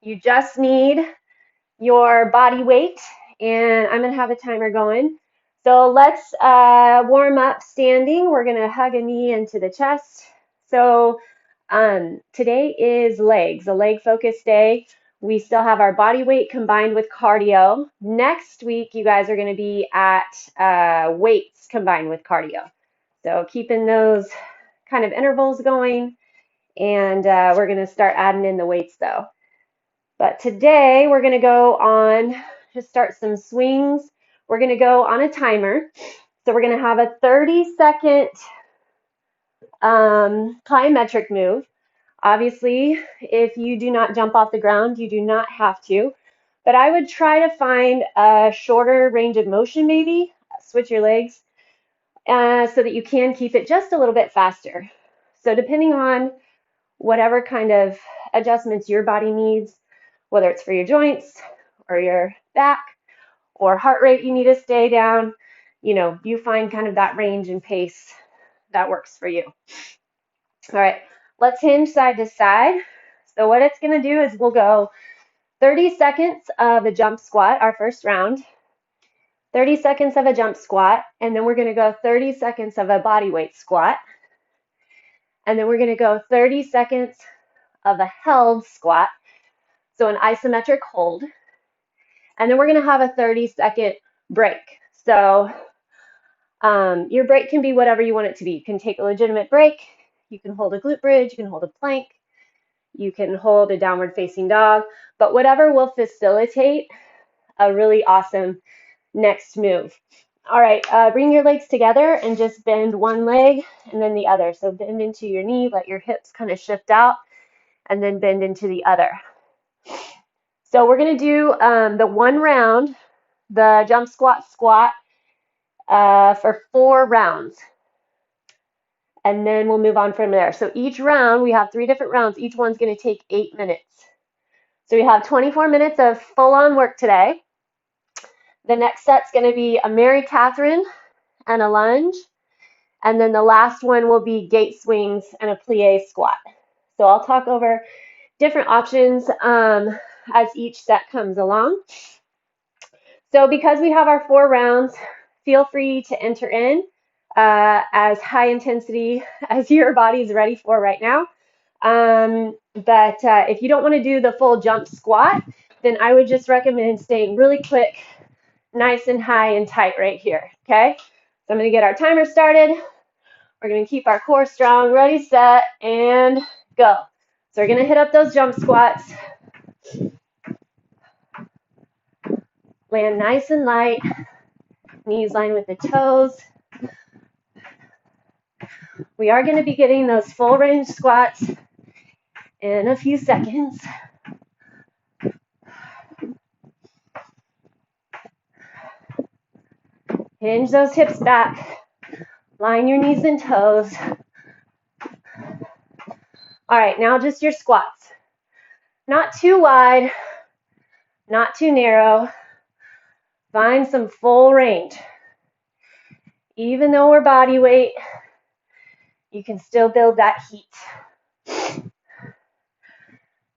You just need your body weight, and I'm going to have a timer going. So let's warm up standing. We're going to hug a knee into the chest. So today is legs, a leg focused day. We still have our body weight combined with cardio. Next week, you guys are going to be at weights combined with cardio. So keeping those kind of intervals going, and we're going to start adding in the weights though. But today we're going to go on, just start some swings. We're going to go on a timer. So we're going to have a 30-second plyometric move. Obviously, if you do not jump off the ground, you do not have to. But I would try to find a shorter range of motion maybe. Switch your legs so that you can keep it just a little bit faster. So depending on whatever kind of adjustments your body needs, whether it's for your joints or your back or heart rate you need to stay down, you find kind of that range and pace that works for you. All right, let's hinge side to side. So what it's going to do is we'll go 30 seconds of a jump squat, our first round, 30 seconds of a jump squat, and then we're going to go 30 seconds of a body weight squat, and then we're going to go 30 seconds of a held squat, so an isometric hold, and then we're going to have a 30-second break. So your break can be whatever you want it to be. You can take a legitimate break. You can hold a glute bridge. You can hold a plank. You can hold a downward facing dog. But whatever will facilitate a really awesome next move. All right, bring your legs together and just bend one leg and then the other. So bend into your knee, let your hips kind of shift out, and then bend into the other. So we're going to do the one round, the jump squat for 4 rounds. And then we'll move on from there. So each round, we have 3 different rounds. Each one's going to take 8 minutes. So we have 24 minutes of full-on work today. The next set's going to be a Mary Catherine and a lunge. And then the last one will be gate swings and a plie squat. So I'll talk over different options as each set comes along. So because we have our 4 rounds, feel free to enter in as high intensity as your body is ready for right now. But if you don't want to do the full jump squat, then I would just recommend staying really quick, nice and high and tight right here, okay? So I'm going to get our timer started. We're going to keep our core strong, ready, set, and go. So we're going to hit up those jump squats. Land nice and light, knees line with the toes. We are going to be getting those full range squats in a few seconds. Hinge those hips back. Line your knees and toes. All right, now just your squats. Not too wide, not too narrow. Find some full range. Even though we're body weight, you can still build that heat.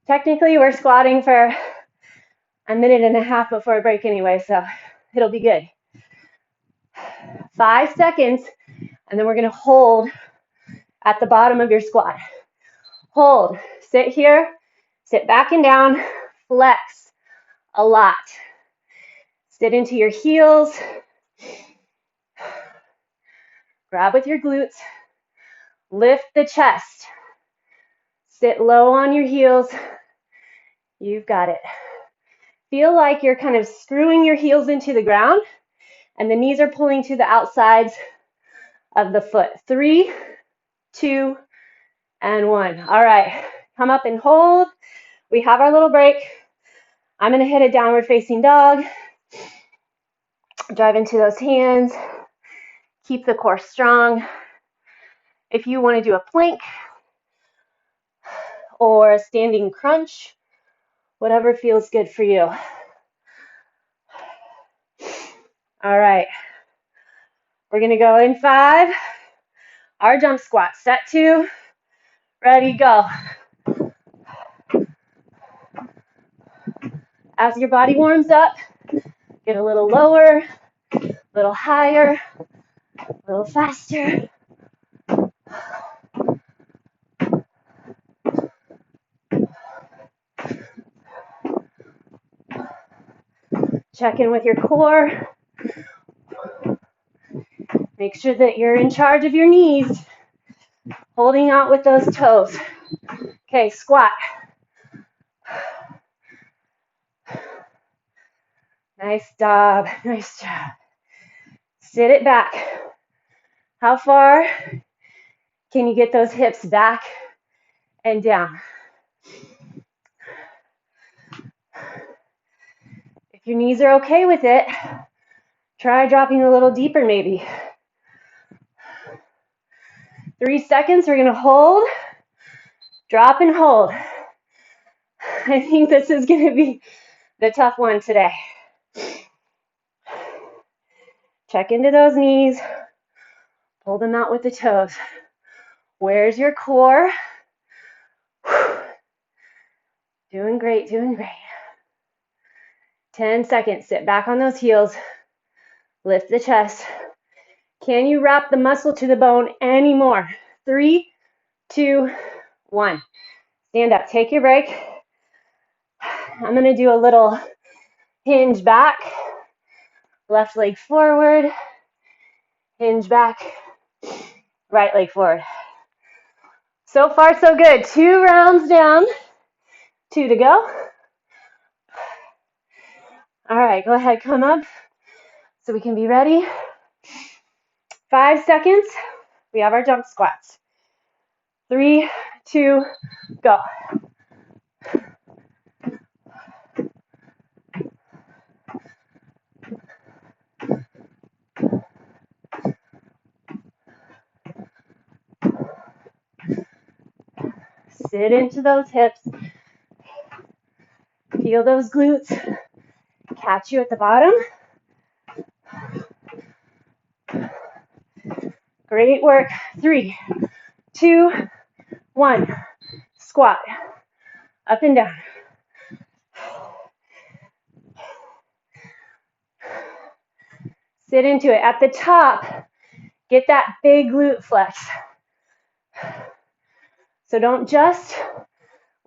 Technically, we're squatting for a minute and a half before a break anyway, so it'll be good. 5 seconds, and then we're going to hold at the bottom of your squat. Hold. Sit here. Sit back and down. Flex a lot. Sit into your heels. Grab with your glutes. Lift the chest. Sit low on your heels. You've got it. Feel like you're kind of screwing your heels into the ground, and the knees are pulling to the outsides of the foot. 3, 2, and 1. All right. Come up and hold. We have our little break. I'm going to hit a downward facing dog. Drive into those hands. Keep the core strong. If you want to do a plank or a standing crunch, whatever feels good for you. All right. We're going to go in 5. Our jump squat. Set 2. Ready, go. As your body warms up, get a little lower, a little higher, a little faster. Check in with your core. Make sure that you're in charge of your knees, holding out with those toes. Okay, squat. Nice job, nice job. Sit it back. How far can you get those hips back and down? If your knees are okay with it, try dropping a little deeper maybe. 3 seconds, we're gonna hold, drop and hold. I think this is gonna be the tough one today. Check into those knees, pull them out with the toes. Where's your core? Doing great, doing great. 10 seconds, sit back on those heels, lift the chest. Can you wrap the muscle to the bone anymore? 3, 2, 1. Stand up, take your break. I'm gonna do a little hinge back, left leg forward, hinge back, right leg forward. So far, so good. 2 rounds down, 2 to go. All right, go ahead, come up so we can be ready. 5 seconds, we have our jump squats. 3, 2, go. Sit into those hips. Feel those glutes. Catch you at the bottom. Great work. 3, 2, 1. Squat. Up and down. Sit into it. At the top, get that big glute flex. So don't just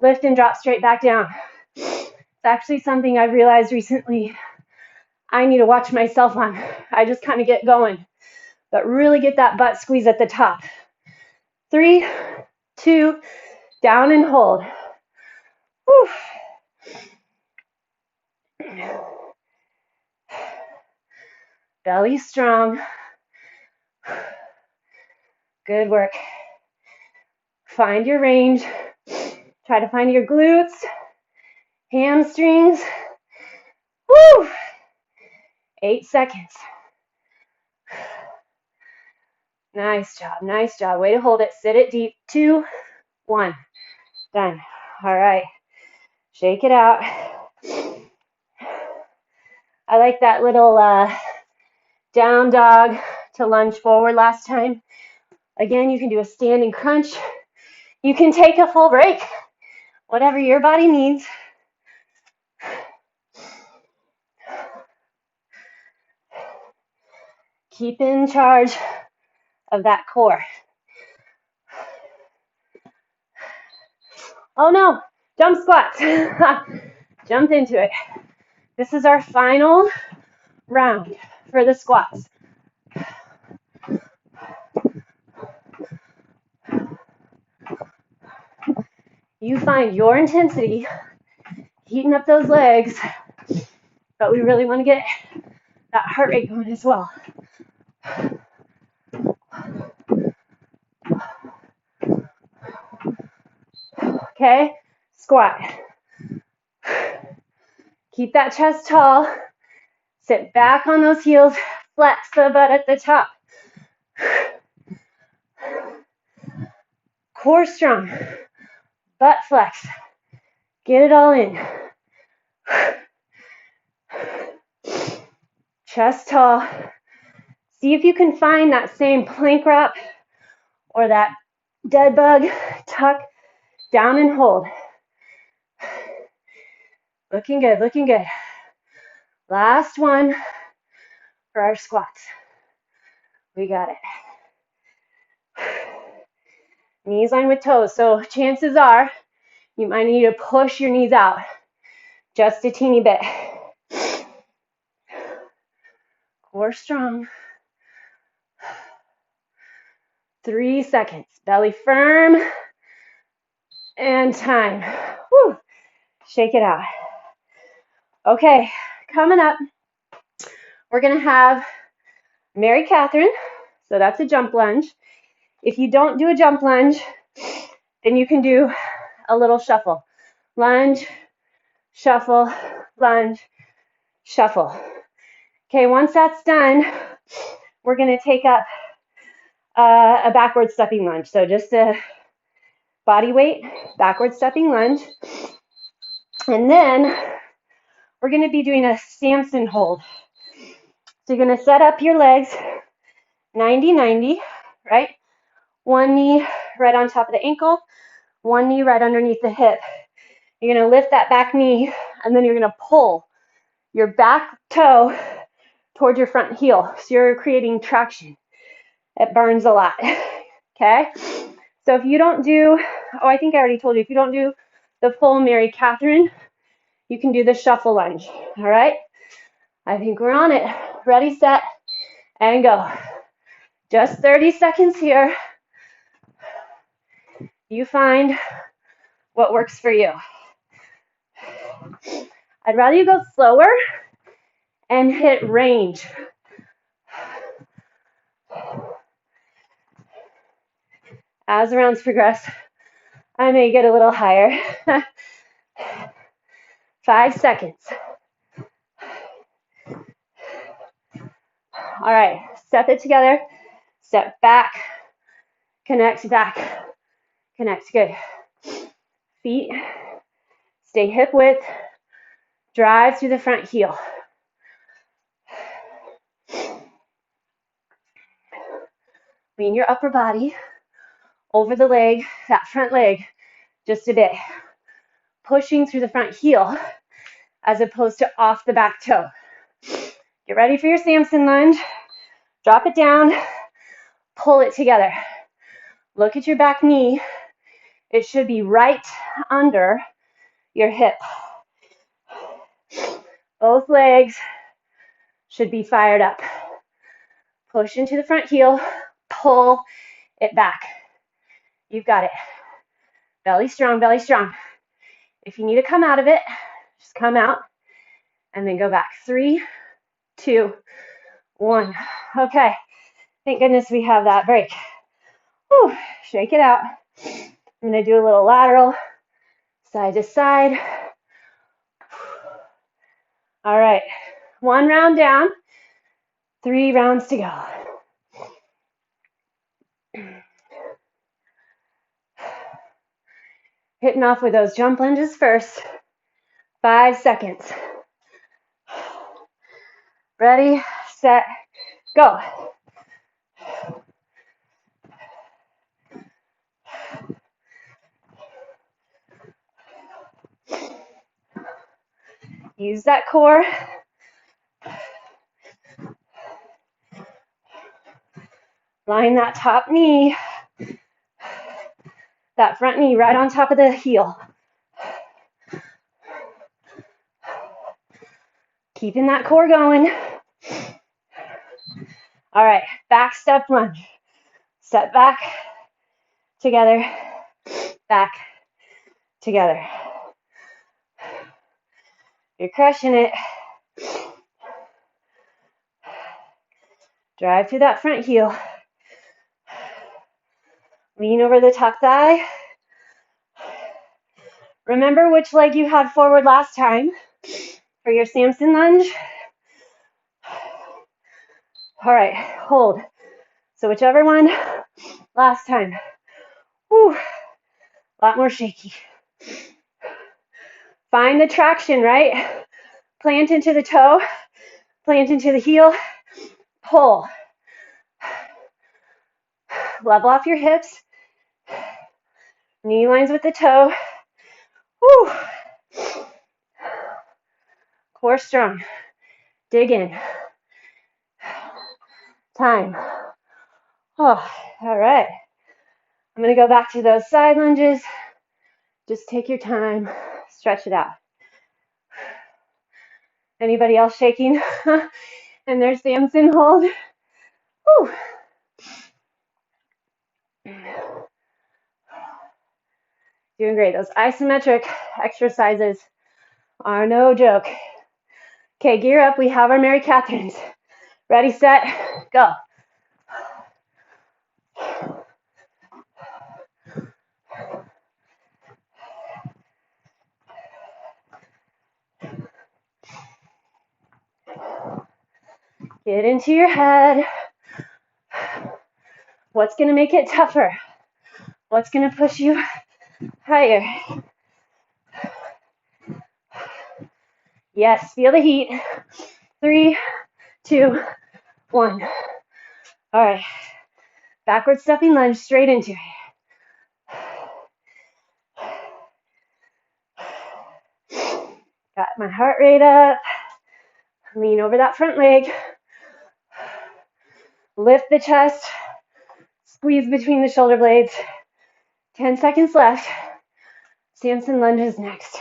lift and drop straight back down. It's actually something I've realized recently I need to watch myself on. I just kind of get going, but really get that butt squeeze at the top. 3, 2, down and hold. Whew. Belly strong. Good work. Find your range. Try to find your glutes, hamstrings. Woo! 8 seconds. Nice job, nice job. Way to hold it. Sit it deep. 2, 1. Done. All right. Shake it out. I like that little down dog to lunge forward last time. Again, you can do a standing crunch. You can take a full break, whatever your body needs. Keep in charge of that core. Oh no, jump squats. Jump into it. This is our final round for the squats. You find your intensity, heating up those legs, but we really want to get that heart rate going as well. Okay, squat. Keep that chest tall. Sit back on those heels. Flex the butt at the top. Core strong. Butt flex. Get it all in. Chest tall. See if you can find that same plank wrap or that dead bug. Tuck down and hold. Looking good, looking good. Last one for our squats. We got it. Knees line with toes. So chances are you might need to push your knees out just a teeny bit. Core strong. 3 seconds. Belly firm. And time. Whew. Shake it out. Okay, coming up, we're going to have Mary Catherine. So that's a jump lunge. If you don't do a jump lunge, then you can do a little shuffle. Lunge, shuffle, lunge, shuffle. Okay, once that's done, we're going to take up a backward stepping lunge. So just a body weight, backward stepping lunge. And then we're going to be doing a Samson hold. So you're going to set up your legs 90-90, right? One knee right on top of the ankle, one knee right underneath the hip. You're going to lift that back knee, and then you're going to pull your back toe toward your front heel. So you're creating traction. It burns a lot. Okay? So if you don't do, I think I already told you, if you don't do the full Mary Catherine, you can do the shuffle lunge. All right? I think we're on it. Ready, set, and go. Just 30 seconds here. You find what works for you. I'd rather you go slower and hit range. As the rounds progress, I may get a little higher. 5 seconds. All right, step it together. Step back, connect back, connect. Good. Feet, stay hip width. Drive through the front heel. Lean your upper body over the leg, that front leg, just a bit. Pushing through the front heel as opposed to off the back toe. Get ready for your Samson lunge. Drop it down, pull it together. Look at your back knee. It should be right under your hip. Both legs should be fired up. Push into the front heel, pull it back. You've got it. Belly strong, belly strong. If you need to come out of it, just come out and then go back. 3, 2, 1. Okay. Thank goodness we have that break. Whew. Shake it out. I'm going to do a little lateral, side to side. All right. 1 round down. 3 rounds to go. Hitting off with those jump lunges first. 5 seconds. Ready, set, go. Use that core. Line that top knee, that front knee right on top of the heel. Keeping that core going. All right, back step lunge. Step back, together, back, together. You're crushing it. Drive through that front heel. Lean over the top thigh. Remember which leg you had forward last time for your Samson lunge. All right, hold. So whichever one last time. Whew, a lot more shaky. Find the traction, right? Plant into the toe, plant into the heel, pull. Level off your hips. Knee lines with the toe. Whew. Core strong. Dig in. Time. Oh, all right. I'm going to go back to those side lunges. Just take your time. Stretch it out. Anybody else shaking? And there's Samson hold. Whew. Doing great. Those isometric exercises are no joke. Okay, gear up. We have our Mary Katherines. Ready, set, go. Get into your head. What's going to make it tougher? What's going to push you higher? Yes, feel the heat. 3, 2, 1. All right. Backward stepping lunge straight into it. Got my heart rate up. Lean over that front leg. Lift the chest. Squeeze between the shoulder blades. 10 seconds left. Samson lunges next.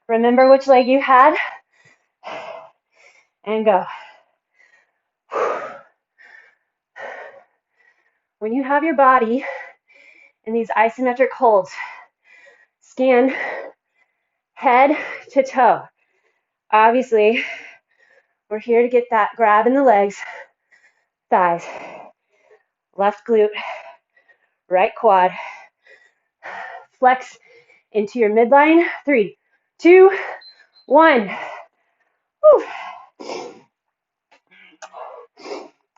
Remember which leg you had. And go. When you have your body in these isometric holds, scan head to toe. Obviously, we're here to get that grab in the legs, thighs, left glute, right quad. Flex into your midline. 3, 2, 1. Whew.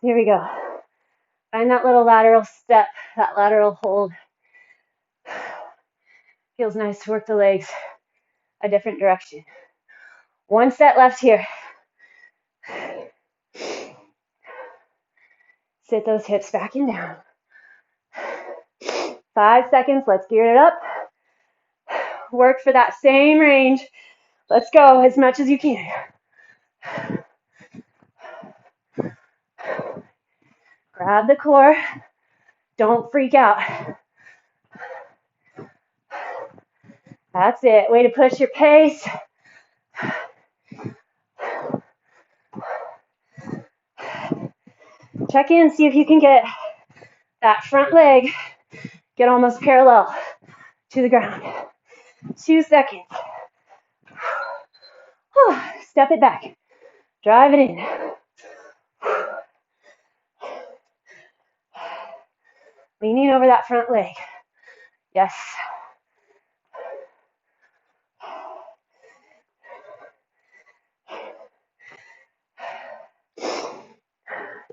Here we go. Find that little lateral step, that lateral hold. Feels nice to work the legs a different direction. 1 set left here. Sit those hips back and down. 5 seconds. Let's gear it up. Work for that same range. Let's go as much as you can. Grab the core. Don't freak out. That's it. Way to push your pace. Check in, see if you can get that front leg, get almost parallel to the ground. 2 seconds. Step it back. Drive it in. Leaning over that front leg. Yes.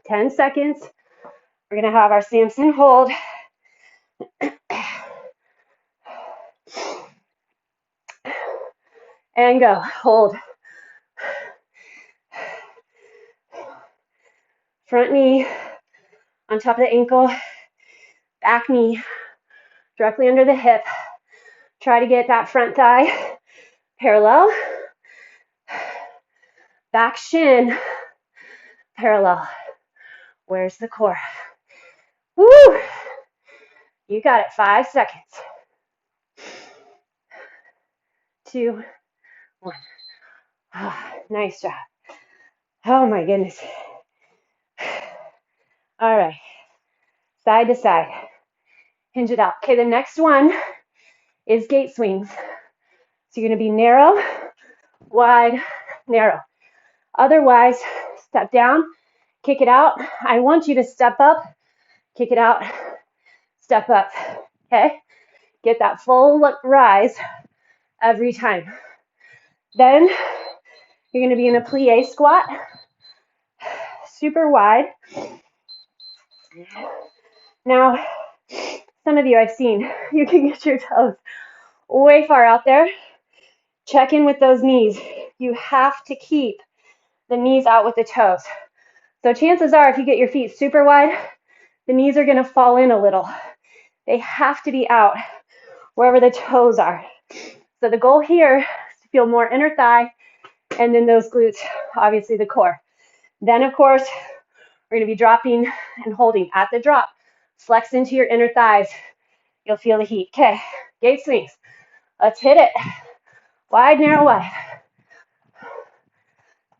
Ten seconds. We're going to have our Samson hold. And go. Hold. Front knee on top of the ankle. Back knee directly under the hip. Try to get that front thigh parallel. Back shin parallel. Where's the core? Woo! You got it. 5 seconds. 2, 1. Nice job. Oh my goodness. All right. Side to side. Hinge it out. Okay, the next one is gate swings. So you're going to be narrow, wide, narrow. Otherwise, step down, kick it out. I want you to step up, kick it out, step up. Okay? Get that full rise every time. Then you're going to be in a plie squat, super wide. Now, some of you I've seen, you can get your toes way far out there. Check in with those knees. You have to keep the knees out with the toes. So chances are if you get your feet super wide, the knees are going to fall in a little. They have to be out wherever the toes are. So the goal here is to feel more inner thigh and then those glutes, obviously the core. Then, of course, we're going to be dropping and holding at the drop. Flex into your inner thighs. You'll feel the heat. Okay, gate swings. Let's hit it. Wide, narrow, wide.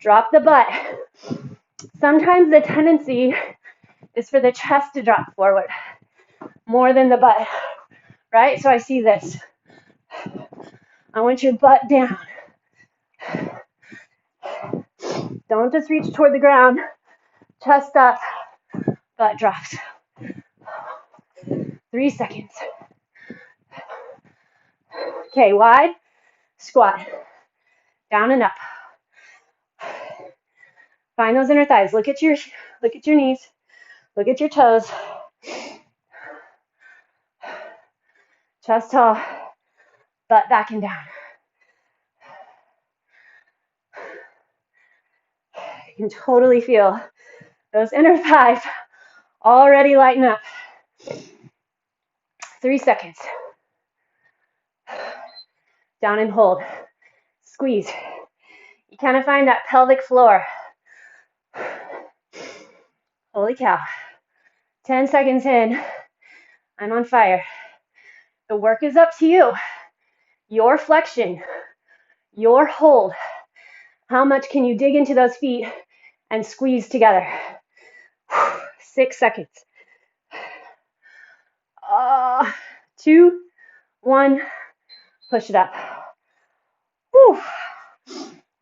Drop the butt. Sometimes the tendency is for the chest to drop forward more than the butt, right? So I see this. I want your butt down. Don't just reach toward the ground. Chest up, butt drops. 3 seconds. Okay, wide, squat. Down and up. Find those inner thighs. Look at your knees. Look at your toes. Chest tall, butt back and down. You can totally feel those inner thighs already lighten up. 3 seconds. Down and hold. Squeeze. You kind of find that pelvic floor. Holy cow. 10 seconds in. I'm on fire. The work is up to you. Your flexion, your hold. How much can you dig into those feet and squeeze together? 6 seconds. 2, 1, push it up. Whew.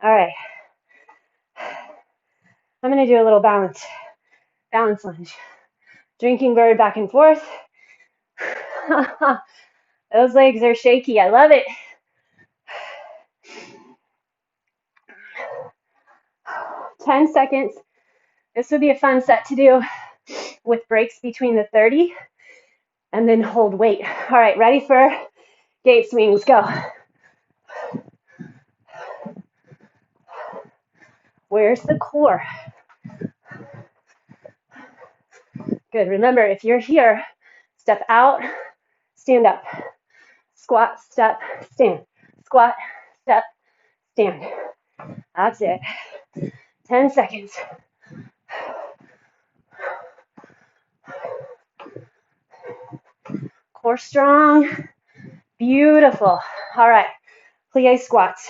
All right. I'm going to do a little balance lunge. Drinking bird back and forth. Those legs are shaky. I love it. 10 seconds. This would be a fun set to do with breaks between the 30 and then hold weight. All right, ready for gate swings? Go. Where's the core? Good. Remember, if you're here, step out, stand up. Squat, step, stand. Squat, step, stand. That's it. 10 seconds. Core strong. Beautiful. All right. Plie squats.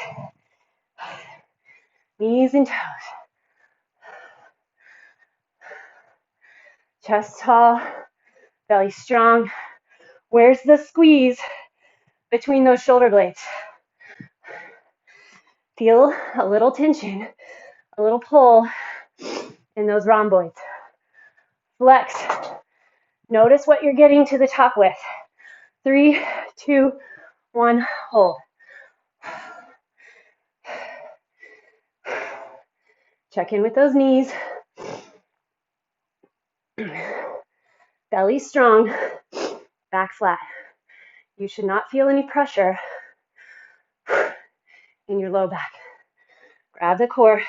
Knees and toes. Chest tall. Belly strong. Where's the squeeze between those shoulder blades? Feel a little tension, a little pull in those rhomboids. Flex. Notice what you're getting to the top with. 3, 2, 1, hold. Check in with those knees. Belly strong, back flat. You should not feel any pressure in your low back. Grab the core.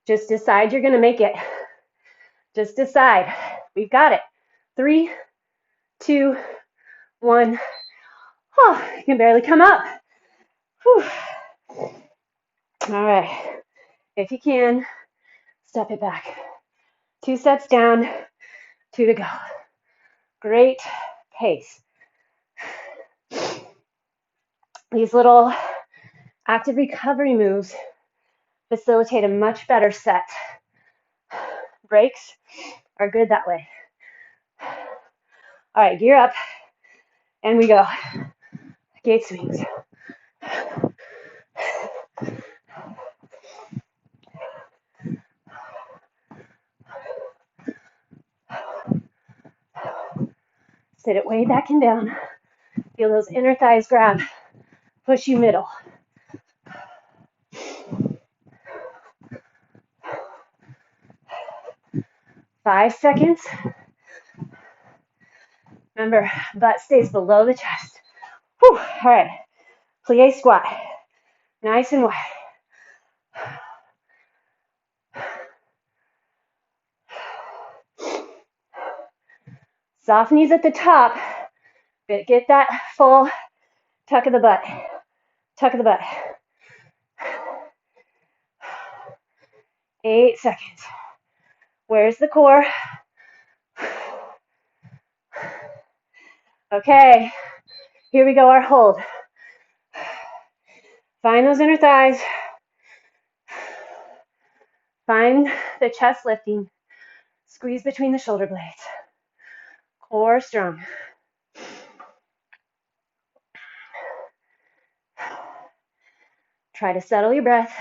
Just decide you're going to make it. Just decide. We've got it. 3, 2, 1. Oh, you can barely come up. Whew. All right. If you can, step it back. 2 sets down, 2 to go. Great pace. These little active recovery moves facilitate a much better set. Breaks are good that way. All right, gear up, and we go. Gate swings. Sit it way back and down. Feel those inner thighs grab. Push you middle. Five seconds. Remember, butt stays below the chest. Whew. All right. Plie squat. Nice and wide. Soft knees at the top. Get that full tuck of the butt. Tuck of the butt. 8 seconds. Where's the core? Okay, here we go, our hold. Find those inner thighs. Find the chest lifting. Squeeze between the shoulder blades. Core strong. Try to settle your breath.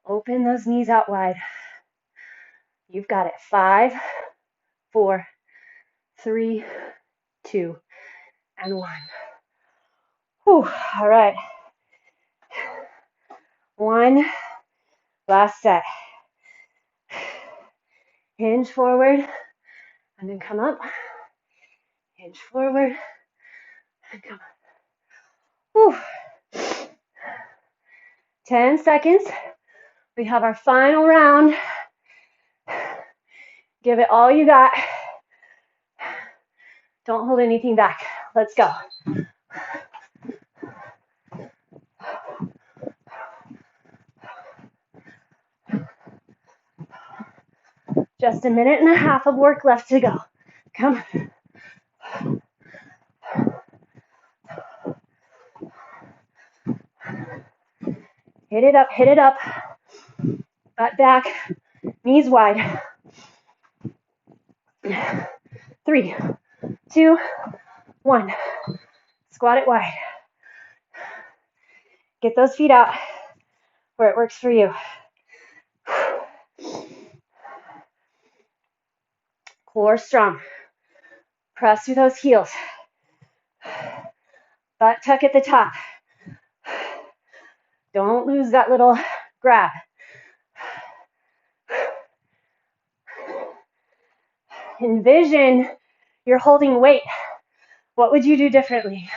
Open those knees out wide. You've got it. 5, 4, 3, 2, and 1. Whew. All right. 1 last set. Hinge forward and then come up. Hinge forward and come up. Whew. 10 seconds. We have our final round. Give it all you got. Don't hold anything back. Let's go. Just a minute and a half of work left to go. Come on. Hit it up, hit it up. Butt back, knees wide. 3, 2, 1. Squat it wide. Get those feet out where it works for you. Core strong. Press through those heels. Butt tuck at the top. Don't lose that little grab. Envision you're holding weight. What would you do differently?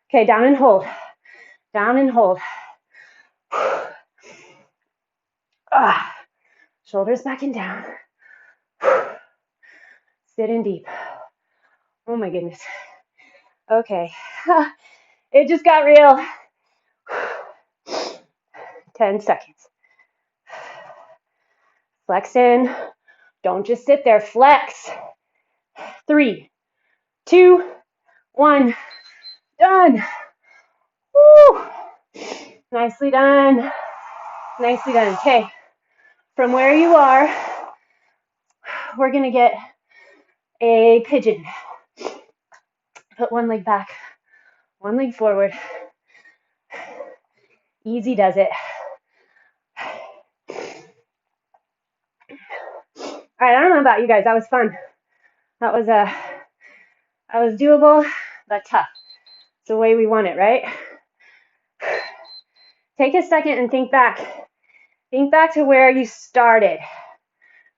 Okay, down and hold. Down and hold. Shoulders back and down. Sit in deep. Oh my goodness. Okay. It just got real. 10 seconds. Flex in. Don't just sit there. Flex. 3, 2, 1. Done. Woo. Nicely done. Nicely done. Okay. From where you are, we're going to get a pigeon. Put one leg back, one leg forward. Easy does it. All right, I don't know about you guys. That was fun. That was doable, but tough. It's the way we want it, right? Take a second and think back. Think back to where you started,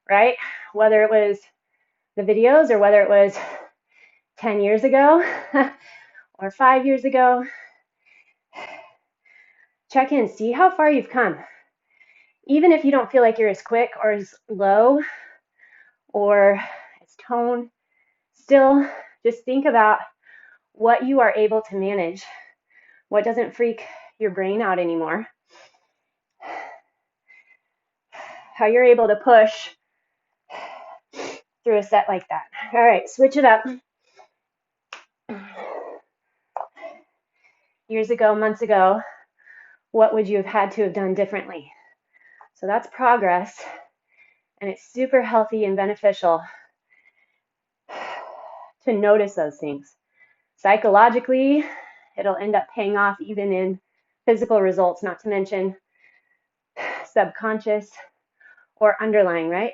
right? Whether it was the videos or whether it was 10 years ago or 5 years ago. Check in, see how far you've come. Even if you don't feel like you're as quick or as low or as toned, still just think about what you are able to manage, what doesn't freak your brain out anymore, how you're able to push through a set like that. All right, switch it up. Years ago, months ago, what would you have had to have done differently? So that's progress, and it's super healthy and beneficial to notice those things. Psychologically, it'll end up paying off even in physical results, not to mention subconscious or underlying, right?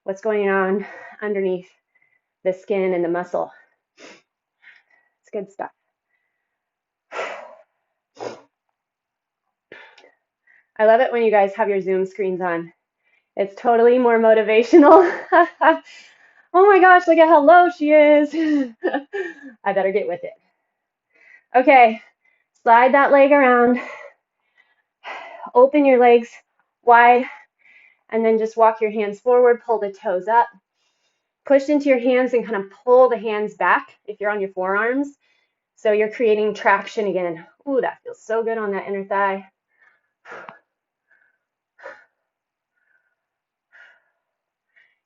What's going on underneath the skin and the muscle. It's good stuff. I love it when you guys have your Zoom screens on. It's totally more motivational. Oh my gosh, look at how low she is. I better get with it. Okay, slide that leg around. Open your legs wide, and then just walk your hands forward, pull the toes up. push into your hands and kind of pull the hands back if you're on your forearms. So you're creating traction again. Ooh, that feels so good on that inner thigh.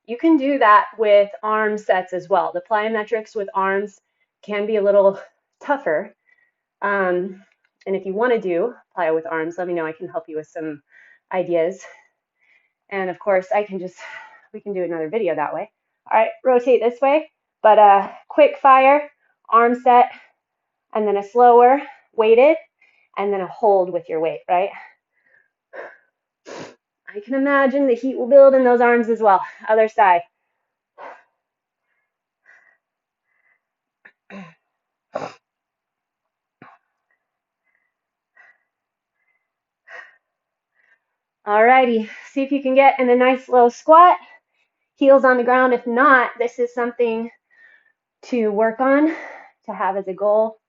You can do that with arm sets as well. The plyometrics with arms can be a little tougher. And if you want to do plyo with arms, let me know. I can help you with some ideas. And of course, we can do another video that way. All right, rotate this way. But a quick fire, arm set, and then a slower, weighted, and then a hold with your weight, right? I can imagine the heat will build in those arms as well. Other side. Alrighty, see if you can get in a nice low squat, heels on the ground. If not, this is something to work on, to have as a goal.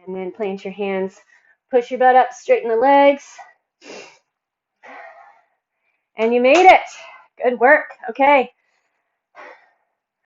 And then plant your hands, push your butt up, straighten the legs. And you made it. Good work. Okay,